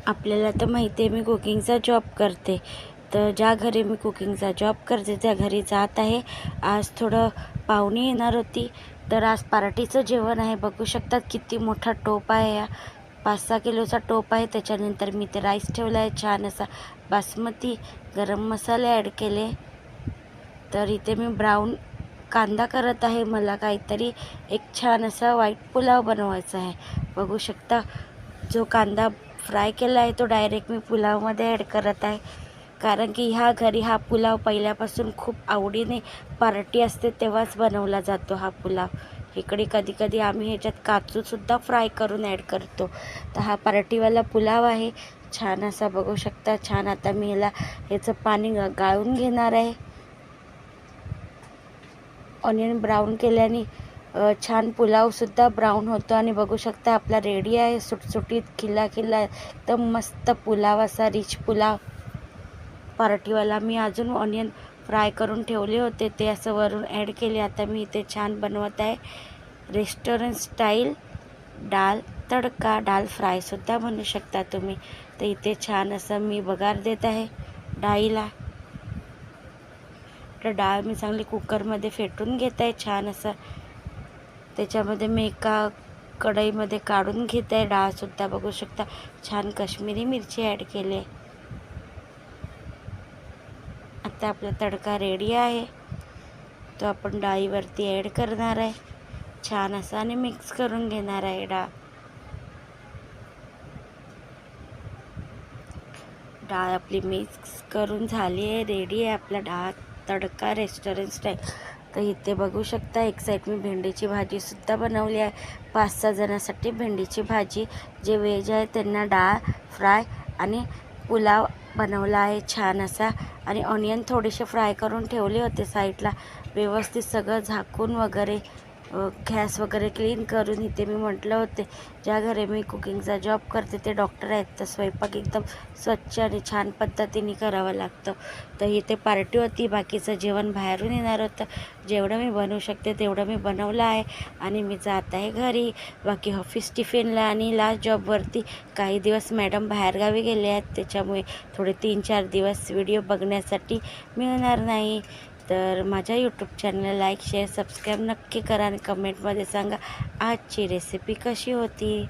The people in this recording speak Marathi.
आपल्याला तर माहिती आहे मी कुकिंगचा जॉब करते. तर ज्या घरी मी कुकिंगचा जॉब करते त्या घरी जात आहे. आज थोडं पाहुणे येणार होती, तर आज पार्टीचं जेवण आहे. बघू शकतात किती मोठा टोप आहे. हा 5-6 किलोचा टोप आहे. त्याच्यानंतर मी ते राईस ठेवला आहे छान असा बासमती. गरम मसाले ॲड केले. तर इथे मी ब्राऊन कांदा करत आहे. मला काहीतरी एक छान असा व्हाईट पुलाव बनवायचा आहे. बघू शकता जो कांदा फ्राय केला आहे तो डायरेक्ट मी पुलावमध्ये ॲड करत आहे. कारण की ह्या घरी हा पुलाव पहिल्यापासून खूप आवडीने पार्टी असते तेव्हाच बनवला जातो हा पुलाव. इकडे कधी कधी आम्ही ह्याच्यात काजूसुद्धा फ्राय करून ॲड करतो. तर हा पार्टीवाला पुलाव आहे छान असा. बघू शकता छान. आता मी ह्याचं पाणी गाळून घेणार आहे. ऑनियन ब्राऊन केल्याने छान पुलावसुद्धा ब्राऊन होतो. आणि बघू शकता आपला रेडी आहे सुटसुटीत खिला एकदम मस्त पुलाव असा रिच पुलाव पार्टीवाला. मी अजून ऑनियन फ्राय करून ठेवले होते ते असं वरून ॲड केले. आता मी इथे छान बनवत आहे रेस्टॉरंट स्टाईल डाळ तडका. डाळ फ्रायसुद्धा बनवू शकता तुम्ही. तर इथे छान असं मी बघार देत आहे डाळीला. तर डाळ मी चांगली कुकरमध्ये फेटून घेत आहे छान असं. त्याच्यामध्ये मी एका कढईमध्ये काढून घेत आहे डाळसुद्धा. बघू शकता छान काश्मीरी मिरची ॲड केली. आता आपला तडका रेडी आहे. तो आपण डाळीवरती ॲड करणार आहे छान असा आणि मिक्स करून घेणार आहे डाळ आपली मिक्स करून झाली आहे. रेडी आहे आपला डाळ तडका रेस्टॉरंट स्टाईल. तर इथे बघू शकता एक साईड मी भेंडीची भाजीसुद्धा बनवली आहे. 5-6 जणांसाठी भेंडीची भाजी. जे व्हेज आहे त्यांना डाळ फ्राय आणि पुलाव बनवला आहे छान असा. आणि ऑनियन थोडेसे फ्राय करून ठेवले होते साईडला. व्यवस्थित सगळं झाकून वगैरे गॅस वगैरे क्लीन करून इथे मी म्हटलं होते ज्या घरी मी कुकिंगचा जॉब करते ते डॉक्टर आहेत, तर स्वयंपाक एकदम स्वच्छ आणि छान पद्धतीने करावं लागतं. तर इथे पार्टी होती. बाकीचं जेवण बाहेरून येणार होतं. जेवढं मी बनवू शकते तेवढं मी बनवलं आहे आणि मी जात आहे घरी. बाकी ऑफिस टिफिनला आणि लास्ट जॉबवरती काही दिवस मॅडम बाहेरगावी गेले आहेत, त्याच्यामुळे थोडे 3-4 दिवस व्हिडिओ बघण्यासाठी मिळणार नाही. तर माझ्या यूट्यूब चॅनलला लाईक शेअर सबस्क्राईब नक्की करा आणि कमेंटमध्ये सांगा आजची रेसिपी कशी होती.